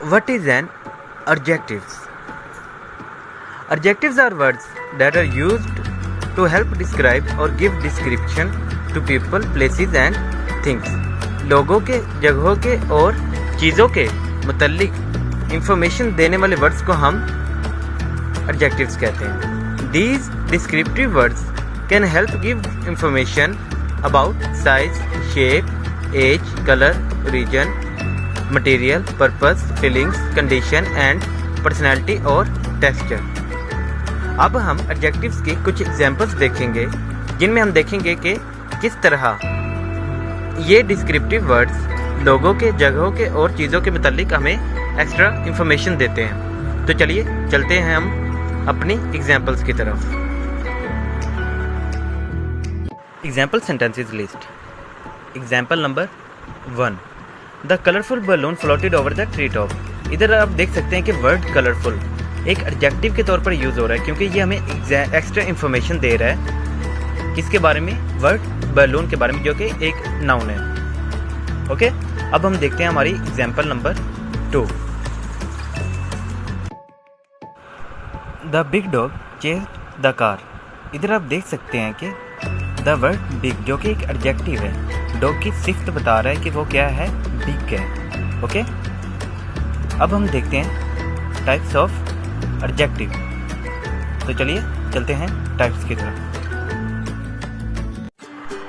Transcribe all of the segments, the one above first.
What is an adjectives? Adjectives are words that are used to help describe or give description to people, places and things. लोगों के, जगहों के और चीज़ों के मुतल्लिक इंफॉर्मेशन देने वाले वर्ड्स को हम adjectives कहते हैं. These descriptive words can help give information about size, shape, age, color, origin, material, purpose, feelings, condition and personality और texture. अब हम adjectives की कुछ examples देखेंगे जिनमें हम देखेंगे कि किस तरह ये descriptive words लोगों के, जगहों के और चीज़ों के मुतालिक हमें एक्स्ट्रा इंफॉर्मेशन देते हैं. तो चलिए चलते हैं हम अपनी examples की तरफ. Example sentences list. Example number 1. The colorful balloon floated over the treetop. इधर आप देख सकते हैं कि वर्ड कलरफुल एक एडजेक्टिव के तौर पर यूज़ हो रहा है क्योंकि ये हमें एक्स्ट्रा इन्फॉर्मेशन दे रहा है किसके बारे में, वर्ड बैलून के बारे में, जो कि एक नाउन है. ओके, अब हम देखते हैं हमारी example number 2. The big dog chased the car. इधर आप देख सकते हैं कि द वर्ड बिग जो कि एक एडजेक्टिव है, डॉग की सिफ्त बता रहा है कि वो क्या है, बिग है. ओके, अब हम देखते हैं टाइप्स ऑफ एडजेक्टिव. तो चलिए चलते हैं टाइप्स की तरफ.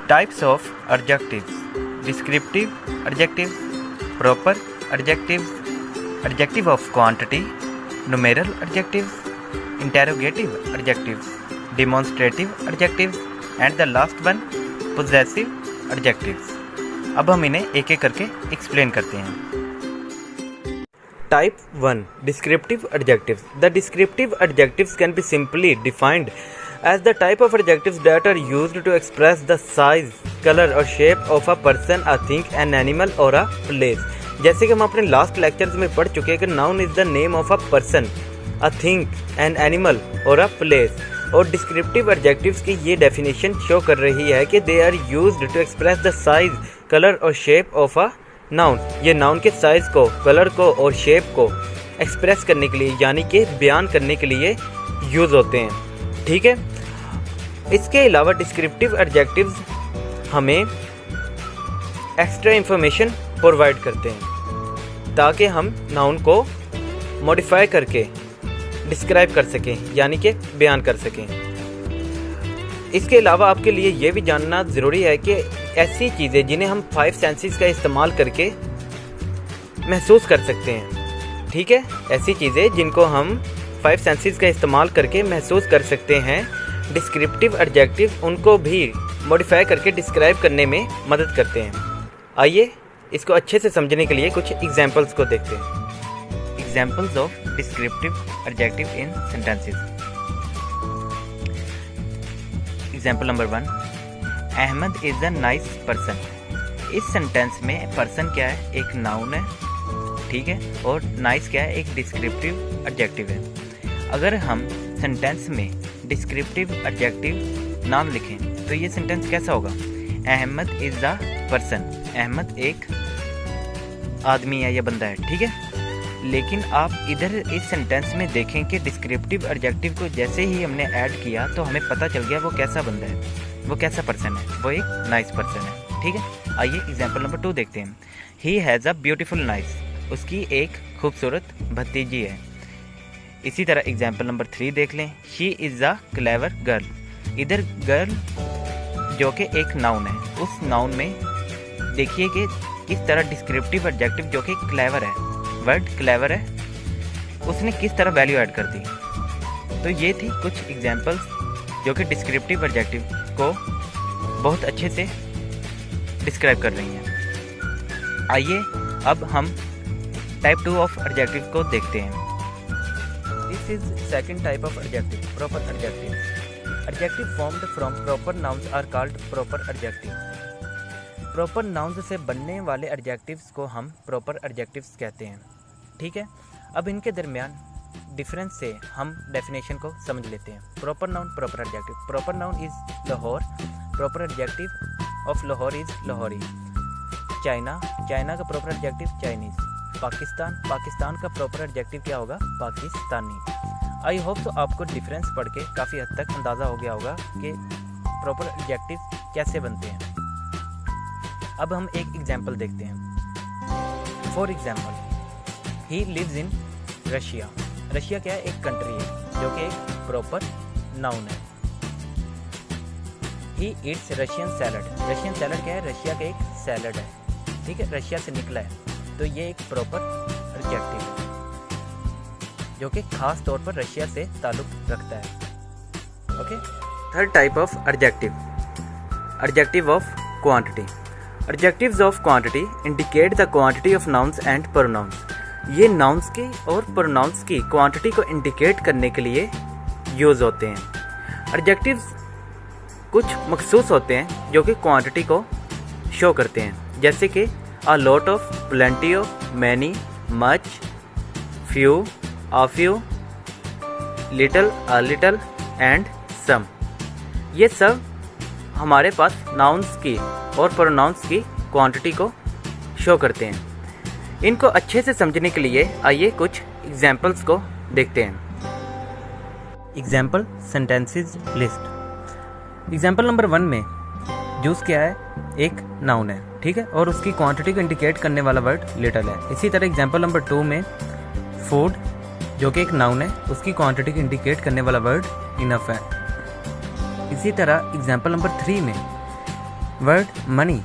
Types of adjectives. Descriptive adjective, proper adjective, adjective of quantity, numeral adjective, interrogative adjective, demonstrative adjective and the last one possessive adjectives. अब हम इन्हें एक एक करके एक्सप्लेन करते हैं. Type 1. Descriptive adjectives. The descriptive adjectives can be simply defined as the type of adjectives that are used to express the size, color or shape of a person, a thing, an animal or a place. जैसे कि हम अपने last lectures में पढ़ चुके हैं कि noun is the name of a person, a thing, an animal और अ प्लेस. और डिस्क्रिप्टिव एडजेक्टिव्स की ये डेफिनेशन शो कर रही है कि they are used to express the size, colour और शेप ऑफ अ नाउन. ये नाउन के साइज को, कलर को और शेप को एक्सप्रेस करने के लिए, यानी कि बयान करने के लिए यूज़ होते हैं. ठीक है, इसके अलावा डिस्क्रिप्टिव एडजेक्टिव्स हमें एक्स्ट्रा इंफॉर्मेशन प्रोवाइड करते हैं ताकि हम नाउन को मॉडिफाई करके डिस्क्राइब कर सकें, यानी कि बयान कर सकें. इसके अलावा आपके लिए ये भी जानना ज़रूरी है कि ऐसी चीज़ें जिन्हें हम 5 सेंसेस का इस्तेमाल करके महसूस कर सकते हैं. ठीक है, ऐसी चीज़ें जिनको हम 5 सेंसेस का इस्तेमाल करके महसूस कर सकते हैं, डिस्क्रिप्टिव एडजेक्टिव उनको भी मॉडिफाई करके डिस्क्राइब करने में मदद करते हैं. आइए इसको अच्छे से समझने के लिए कुछ एग्जाम्पल्स को देखते हैं. Examples of descriptive adjective in sentences. Example number 1. Ahmed is a nice person. इस सेंटेंस में पर्सन क्या है, एक नाउन है. ठीक है, और नाइस क्या है, एक डिस्क्रिप्टिव एडजेक्टिव है. अगर हम सेंटेंस में डिस्क्रिप्टिव एडजेक्टिव नाम लिखें तो ये सेंटेंस कैसा होगा, Ahmed is a person. Ahmed एक आदमी है या बंदा है. ठीक है, लेकिन आप इधर इस सेंटेंस में देखें कि डिस्क्रिप्टिव एडजेक्टिव को जैसे ही हमने ऐड किया तो हमें पता चल गया वो कैसा बंदा है, वो कैसा पर्सन है, वो एक नाइस पर्सन है. ठीक है, आइए एग्जाम्पल नंबर 2 देखते हैं. He has a beautiful nice. उसकी एक खूबसूरत भतीजी है. इसी तरह एग्जाम्पल नंबर 3 देख लें. She is a clever girl. इधर गर्ल जो कि एक नाउन है, उस नाउन में देखिए कि किस तरह डिस्क्रिप्टिव एडजेक्टिव जो कि क्लेवर है, वर्ड क्लेवर है, उसने किस तरह वैल्यू ऐड कर दी. तो ये थी कुछ एग्जाम्पल्स जो कि डिस्क्रिप्टिव एडजेक्टिव को बहुत अच्छे से डिस्क्राइब कर रही हैं. आइए अब हम टाइप 2 ऑफ एडजेक्टिव को देखते हैं. This is second type of adjective, proper adjective. Adjective formed from proper nouns are called proper adjective. Proper nouns से बनने वाले एडजेक्टिव्स को हम प्रॉपर एडजेक्टिव्स कहते हैं. ठीक है, अब इनके दरमियान डिफरेंस से हम डेफिनेशन को समझ लेते हैं. Proper noun, proper adjective. Proper noun is Lahore. Proper adjective of Lahore is Lahori. China, China का proper adjective Chinese. Pakistan, Pakistan का प्रॉपर एडजेक्टिव क्या होगा? पाकिस्तानी। आई होप तो आपको डिफरेंस पढ़ के काफ़ी हद तक अंदाज़ा हो गया होगा कि प्रॉपर एडजेक्टिव कैसे बनते हैं। अब हम एक एग्जाम्पल देखते हैं। For example, he lives in Russia. Russia क्या है? एक कंट्री है जो कि एक प्रॉपर नाउन है। He eats Russian salad. Russian salad क्या है? रशिया का एक सैलड है, ठीक है, रशिया से निकला है, तो ये एक प्रॉपर एडजेक्टिव है जो कि खास तौर पर रशिया से ताल्लुक रखता है। Okay. Third type of adjective, adjective of quantity. Adjectives of quantity indicate the quantity of nouns and pronouns. ये नाउन्स की और प्रोनाउंस की क्वांटिटी को इंडिकेट करने के लिए यूज होते हैं। एडजेक्टिव्स कुछ मखसूस होते हैं जो कि क्वांटिटी को शो करते हैं, जैसे कि a lot of, plenty of, many, much, few, a few, little, a little and some. ये सब हमारे पास नाउन्स की और प्रोनाउंस की क्वांटिटी को शो करते हैं। इनको अच्छे से समझने के लिए आइए कुछ एग्जाम्पल्स को देखते हैं। Example sentences list. Example number 1 में जूस क्या है? एक नाउन है, ठीक है, और उसकी क्वांटिटी को इंडिकेट करने वाला वर्ड लिटिल है। इसी तरह एग्जाम्पल नंबर 2 में फूड जो कि एक नाउन है, उसकी क्वांटिटी को इंडिकेट करने वाला वर्ड इनफ है। इसी तरह एग्जाम्पल नंबर 3 में वर्ड मनी,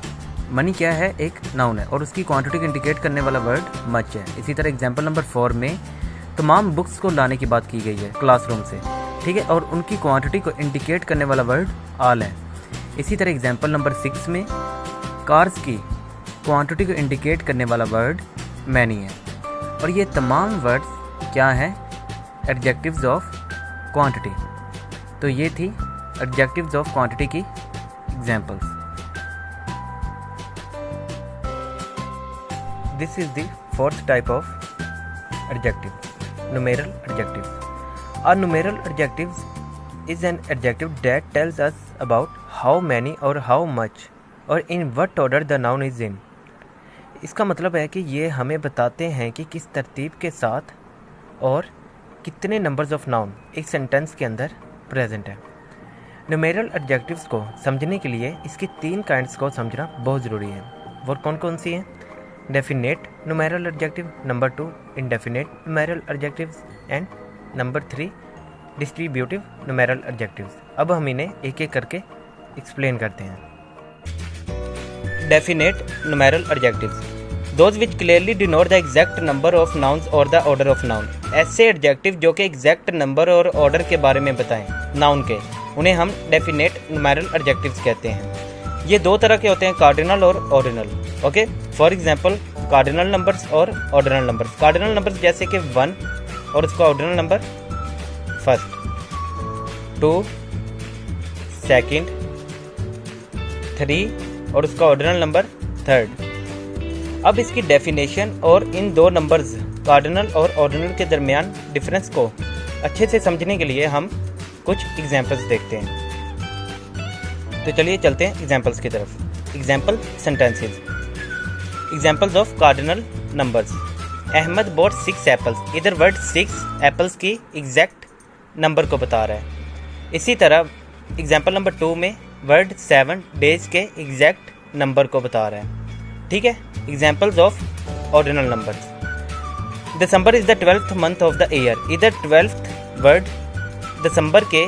मनी क्या है? एक नाउन है और उसकी क्वांटिटी को इंडिकेट करने वाला वर्ड मच है। इसी तरह एग्जाम्पल नंबर 4 में तमाम बुक्स को लाने की बात की गई है क्लासरूम से, ठीक है, और उनकी क्वांटिटी को इंडिकेट करने वाला वर्ड ऑल है। इसी तरह एग्जाम्पल नंबर 6 में कार्स की क्वांटिटी को इंडिकेट करने वाला वर्ड मैनी है। और ये तमाम वर्ड्स क्या हैं? Adjectives of quantity. तो ये थी एडजेक्टिव्स ऑफ क्वांटिटी की examples. This is the fourth type of adjective, numeral adjective. A numeral adjective is an adjective that tells us about how many or how much or in what order the noun is in. इसका मतलब है कि ये हमें बताते हैं कि किस तरतीब के साथ और कितने नंबर्स ऑफ नाउन एक सेंटेंस के अंदर प्रेजेंट है। न्यूमेरल एडजेक्टिव्स को समझने के लिए इसकी 3 काइंड्स को समझना बहुत ज़रूरी है। वो कौन कौन सी हैं? Definite numeral adjective, number 2 indefinite numeral adjectives and number 3 distributive numeral adjectives. अब हम इन्हें एक एक करके एक्सप्लेन करते हैं। Definite numeral adjectives, those which clearly denote the exact number of nouns और द ऑर्डर ऑफ नाउन। ऐसे एडजेक्टिव जो कि एग्जैक्ट नंबर और ऑर्डर के बारे में बताएं नाउन के, उन्हें हम डेफिनेट न्यूमेरल एडजेक्टिव्स कहते हैं। ये 2 तरह के होते हैं, कार्डिनल और ordinal. Okay, for example cardinal numbers और ऑर्डिनल नंबर्स। कार्डिनल नंबर्स जैसे कि 1 और उसका ऑर्डिनल नंबर 1, 2, 2, 3 और उसका ऑर्डिनल नंबर 3। अब इसकी डेफिनेशन और इन 2 नंबर्स कार्डिनल और ऑर्डिनल के दरमियान डिफरेंस को अच्छे से समझने के लिए हम कुछ एग्जांपल्स देखते हैं। तो चलिए चलते हैं एग्जांपल्स की तरफ। Example sentences. Examples of cardinal numbers. Ahmed bought 6 apples. इधर वर्ड 6 एप्पल्स की एग्जैक्ट नंबर को बता रहा है। इसी तरह एग्जांपल नंबर 2 में वर्ड 7 डेज के एग्जैक्ट नंबर को बता रहा है। ठीक है। Examples of ordinal numbers. December is the 12th month of the year. इधर 12th वर्ड दिसंबर के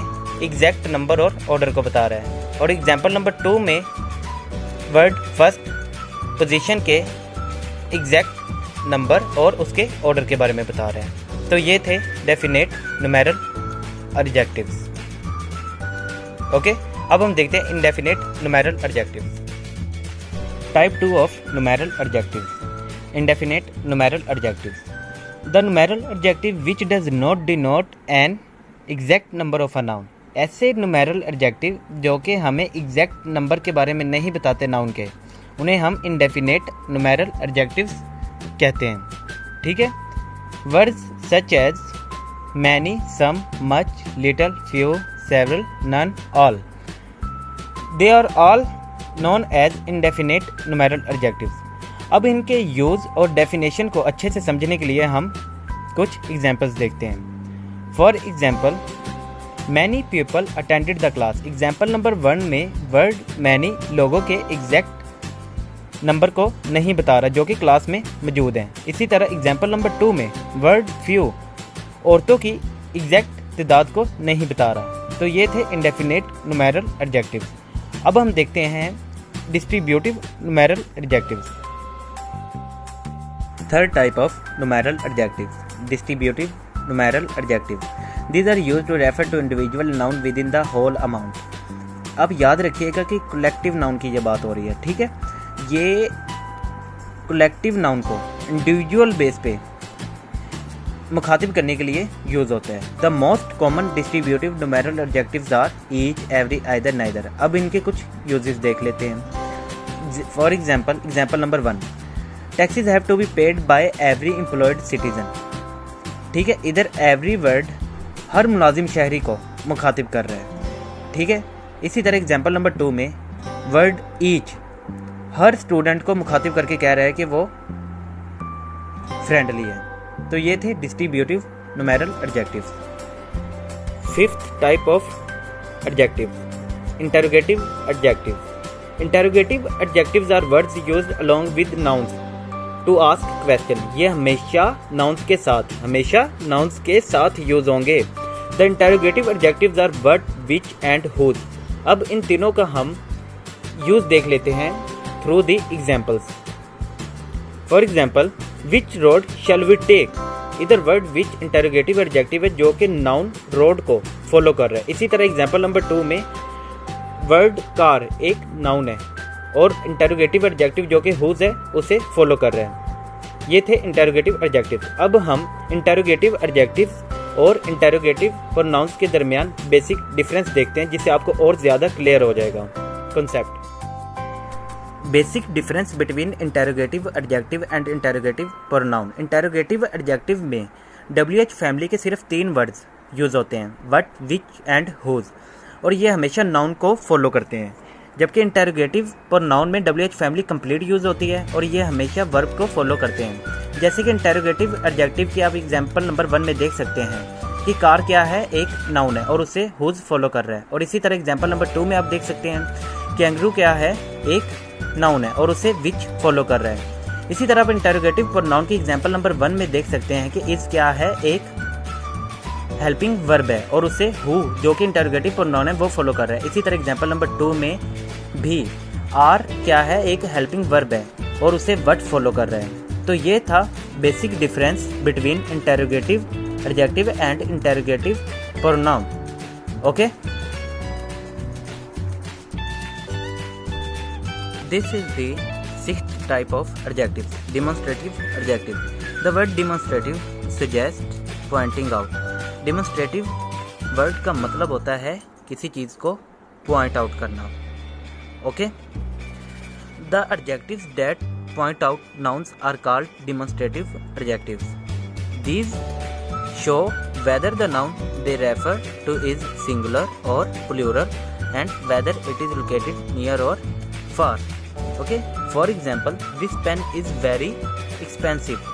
एग्जैक्ट नंबर और ऑर्डर को बता रहा है। और एग्जांपल नंबर 2 में वर्ड फर्स्ट पोजीशन के एग्जैक्ट नंबर और उसके ऑर्डर के बारे में बता रहे हैं। तो ये थे डेफिनेट न्यूमेरल एडजेक्टिव्स। ओके, अब हम देखते हैं indefinite numeral adjectives. Type 2 of numeral adjectives. Indefinite numeral adjectives. The numeral adjective which does not denote an exact number of a noun. ऐसे न्यूमेरल एडजेक्टिव जो कि हमें एग्जैक्ट नंबर के बारे में नहीं बताते नाउन के, उन्हें हम इनडेफिनेट न्यूमेरल एडजेक्टिव्स कहते हैं। ठीक है। Words such as many, some, much, little, few, several, none, all, they are all known as indefinite numeral adjectives. अब इनके यूज़ और डेफिनेशन को अच्छे से समझने के लिए हम कुछ एग्जांपल्स देखते हैं। For example, many people attended the class. Example number 1 में वर्ड मैनी लोगों के एग्जैक्ट नंबर को नहीं बता रहा जो कि क्लास में मौजूद हैं। इसी तरह एग्जांपल नंबर 2 में वर्ड फ्यू औरतों की एग्जैक्ट तादाद को नहीं बता रहा। तो ये थे इंडेफिनेट न्यूमेरल एडजेक्टिव्स। अब हम देखते हैं distributive numeral adjectives. Third type of numeral adjectives, distributive numeral adjectives. These are used to refer to individual noun within the whole amount. अब याद रखिएगा कि कलेक्टिव नाउन की ये बात हो रही है, ठीक है। ये कलेक्टिव नाउन को इंडिविजुअल बेस पे मुखातिब करने के लिए यूज होता है। The most common distributive numeral adjectives are each, every, either, neither. अब इनके कुछ यूजेस देख लेते हैं। For example number 1, taxes have to be paid by every employed citizen. ठीक है, इधर एवरी वर्ड हर मुलाजिम शहरी को मुखातिब कर रहा है, ठीक है। इसी तरह एग्जाम्पल नंबर 2 में वर्ड ईच हर स्टूडेंट को मुखातिब करके कह रहा है कि वो फ्रेंडली है। तो ये थे distributive numeral adjectives. Fifth type of adjective, interrogative adjective. Interrogative adjectives are words used along with nouns to ask question. ये हमेशा नाउन्स के साथ यूज होंगे। The interrogative adjectives are what, which and whose. अब इन तीनों का हम यूज देख लेते हैं through the examples. For example, which road shall we take. इधर वर्ड विच इंटरोगेटिव एडजेक्टिव है जो कि नाउन रोड को फॉलो कर रहा है। इसी तरह एग्जाम्पल नंबर 2 में वर्ड कार एक नाउन है और इंटरोगेटिव एडजेक्टिव जो कि हुज है उसे फॉलो कर रहा है। ये थे इंटरोगेटिव एडजेक्टिव। अब हम इंटरोगेटिव एडजेक्टिव और इंटरोगेटिव प्रोनाउंस के दरमियान बेसिक डिफरेंस देखते हैं, जिससे आपको और ज़्यादा क्लियर हो जाएगा concept. Basic difference between interrogative adjective and interrogative pronoun. Interrogative adjective में WH फैमिली के सिर्फ 3 वर्ड्स यूज होते हैं, व्हाट, विच एंड हुज, और ये हमेशा नाउन को फॉलो करते हैं। जबकि इंटरोगेटिव प्रोनाउन में WH फैमिली कंप्लीट यूज होती है और ये हमेशा वर्ब को फॉलो करते हैं। जैसे कि इंटरोगेटिव एडजेक्टिव की आप एग्जांपल नंबर 1 में देख सकते हैं कि कार क्या है, एक नाउन है और उसे हुज फॉलो कर रहा है। और इसी तरह एग्जांपल नंबर 2 में आप देख सकते हैं कैंगरू क्या है, एक नाउन है और उसे विच फॉलो कर रहा है। इसी तरह आप इंटरोगेटिव प्रोनाउन की एग्जांपल नंबर 1 में देख सकते हैं कि इस क्या है, एक हेल्पिंग वर्ब है और उसे हु जो कि इंटरोगेटिव प्रोनाउन है वो फॉलो कर रहा है। इसी तरह एग्जांपल नंबर 2 में भी आर क्या है, एक हेल्पिंग वर्ब है और उसे व्हाट फॉलो कर रहा है। तो ये था basic difference between interrogative adjective and interrogative pronoun. Okay, this is the 6th type of adjective, demonstrative adjective. The word demonstrative suggest pointing out. Demonstrative word का मतलब होता है किसी चीज़ को पॉइंट आउट करना। Okay, the adjectives that point out nouns are called demonstrative adjectives. These show whether the noun they refer to is singular or plural and whether it is located near or far. Okay, for example, this pen is very expensive.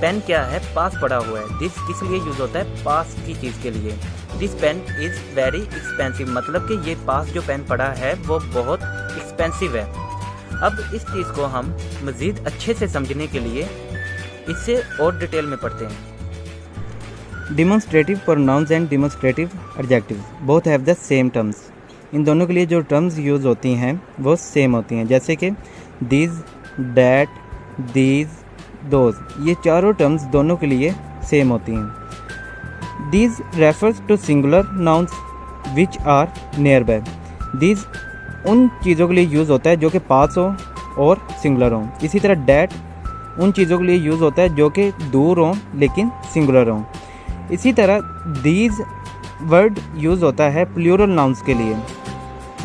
Pen क्या है, पास पड़ा हुआ है। This किस लिए use होता है, पास की चीज़ के लिए। This pen is very expensive, मतलब कि ये पास जो पेन पड़ा है वो बहुत एक्सपेंसिव है। अब इस चीज़ को हम मज़ीद अच्छे से समझने के लिए इससे और डिटेल में पढ़ते हैं। Demonstrative pronouns and demonstrative adjectives both have the same terms. इन दोनों के लिए जो टर्म्स यूज़ होती हैं वो सेम होती हैं, जैसे कि दिस, डैट, दीज, दोज। ये चारों टर्म्स दोनों के लिए सेम होती हैं। This refers to singular nouns which are nearby. This उन चीज़ों के लिए यूज़ होता है जो कि पास हो और सिंगुलर हों। इसी तरह डैट उन चीज़ों के लिए यूज़ होता है जो कि दूर हों लेकिन सिंगुलर हों। इसी तरह दीज वर्ड यूज़ होता है प्लूरल नाउन्स के लिए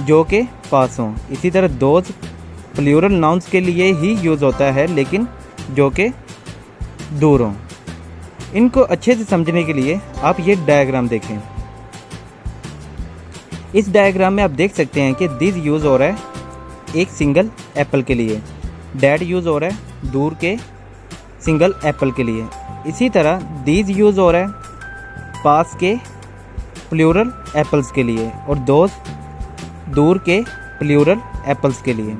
जो कि पास हों। इसी तरह दोज प्लूरल नाउन्स के लिए ही यूज़ होता है लेकिन जो कि दूर हों। इनको अच्छे से समझने के लिए आप ये डायग्राम देखें। इस डायग्राम में आप देख सकते हैं कि दिस यूज़ हो रहा है एक सिंगल एप्पल के लिए, डैड यूज़ हो रहा है दूर के सिंगल एप्पल के लिए। इसी तरह दीज यूज़ हो रहा है पास के प्लूरल एप्पल्स के लिए और दोज दूर के प्लूरल एप्पल्स के लिए।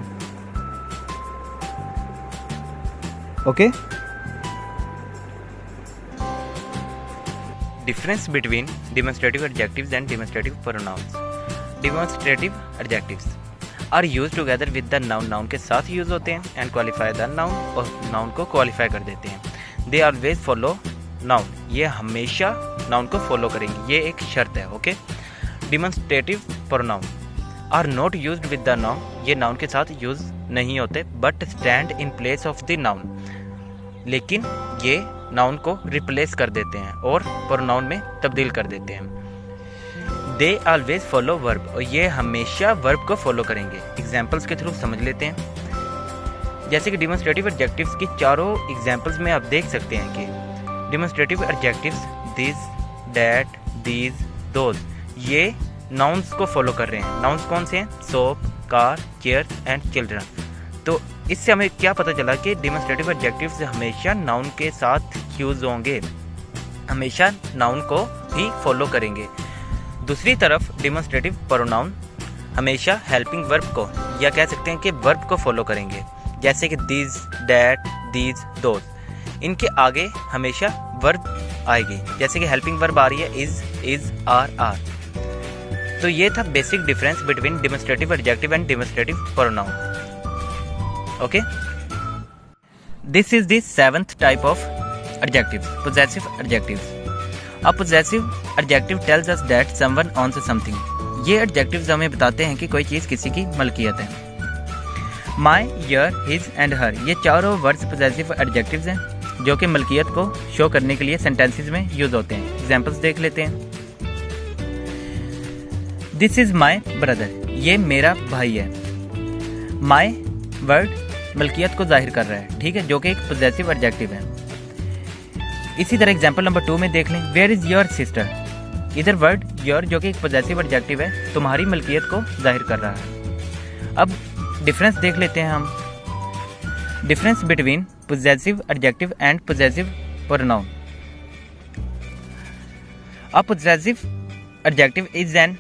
Okay. Difference between demonstrative adjectives and demonstrative pronouns. Demonstrative adjectives are use together with the noun, noun के साथ यूज होते हैं, एंड क्वालिफाई द नाउन, और नाउन को क्वालिफाई कर देते हैं। दे ऑलवेज फॉलो नाउन, ये हमेशा नाउन को फॉलो करेंगे, ये एक शर्त है। Okay. Demonstrative pronoun are not used with the noun, ये नाउन के साथ यूज नहीं होते, but stand in place of the noun, लेकिन ये नाउन को रिप्लेस कर देते हैं और प्रोनाउन में तब्दील कर देते हैं। दे ऑलवेज फॉलो वर्ब, और ये हमेशा वर्ब को फॉलो करेंगे। एग्जाम्पल्स के थ्रू समझ लेते हैं। जैसे कि डिमॉन्स्ट्रेटिव एडजेक्टिव्स की चारों एग्जाम्पल्स में आप देख सकते हैं कि demonstrative adjectives this, that, these, those, ये नाउन्स को फॉलो कर रहे हैं। नाउन्स कौन से हैं? Soap, car, chair and children. तो इससे हमें क्या पता चला कि डिमॉन्स्ट्रेटिव एडजेक्टिव्स हमेशा नाउन के साथ यूज होंगे, हमेशा नाउन को ही फॉलो करेंगे। दूसरी तरफ डिमॉन्स्ट्रेटिव प्रोनाउन हमेशा हेल्पिंग वर्ब को, या कह सकते हैं कि वर्ब को फॉलो करेंगे, जैसे कि दिस, दैट, दीज, दोज। इनके आगे हमेशा वर्ब आएगी, जैसे कि हेल्पिंग वर्ब आ रही है इज, आर। तो ये था basic difference between demonstrative adjective and demonstrative pronoun. Okay, this is the seventh type of adjectives, possessive adjectives. A possessive adjective tells us that someone owns something. ये adjectives हमें बताते हैं कि कोई चीज़ किसी की मलकियत है। My, your, his and her, ये चारों वर्ड्स possessive adjectives हैं जो कि मलकियत को शो करने के लिए सेंटेंसेस में यूज होते हैं। एग्जाम्पल्स देख लेते हैं। This is my brother, ये मेरा भाई है। My वर्ड मलकियत को जाहिर कर रहा है, ठीक है, जो कि एक पॉजेसिव एडजेक्टिव है। इसी तरह एग्जांपल नंबर 2 में देख लें, वेयर इज योर सिस्टर। इधर वर्ड योर जो कि एक पॉजेसिव एडजेक्टिव है, तुम्हारी मलकियत को जाहिर कर रहा है। अब डिफरेंस देख लेते हैं हम। Difference between possessive adjective and possessive pronoun. A possessive adjective is an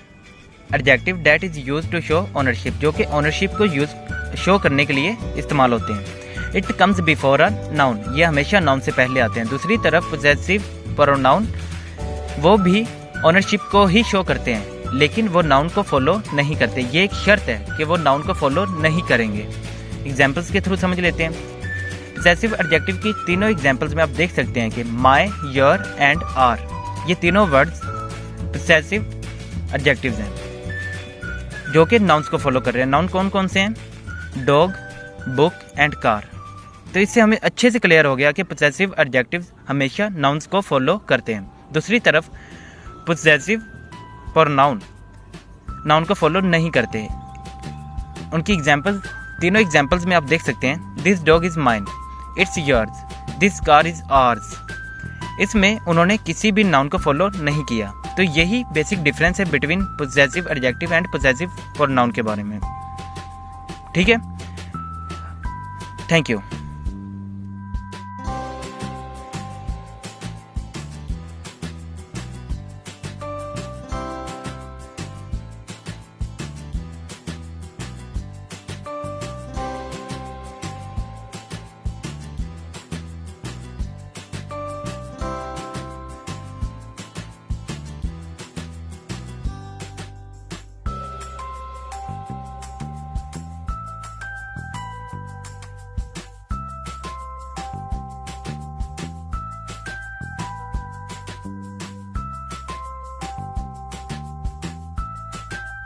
adjective that is used to show ownership, जो कि ओनरशिप को यूज शो करने के लिए इस्तेमाल होते हैं। It comes before a noun, ये हमेशा नाउन से पहले आते हैं। दूसरी तरफ पॉजेसिव प्रोनाउन वो भी ओनरशिप को ही शो करते हैं, लेकिन वो नाउन को फॉलो नहीं करते। ये एक शर्त है कि वो नाउन को फॉलो नहीं करेंगे। एग्जाम्पल्स के थ्रू समझ लेते हैं। पॉजेसिव एडजेक्टिव की तीनों एग्जाम्पल्स में आप देख सकते हैं कि माई, योर एंड आर, ये तीनों वर्ड्स पॉजेसिव एडजेक्टिव्स हैं जो कि नाउन्स को फॉलो कर रहे हैं। नाउन कौन कौन से हैं? Dog, book and car. तो इससे हमें अच्छे से क्लियर हो गया कि पॉजेसिव एडजेक्टिव्स हमेशा नाउन्स को फॉलो करते हैं। दूसरी तरफ पॉजेसिव प्रोनाउन नाउन को फॉलो नहीं करते। उनकी एग्जाम्पल्स, तीनों एग्जाम्पल्स में आप देख सकते हैं। This dog is mine, it's yours, this car is hours. इसमें उन्होंने किसी भी नाउन को फॉलो नहीं किया। तो यही बेसिक डिफरेंस है between possessive adjective and possessive pronoun के बारे में। ठीक है, थैंक यू।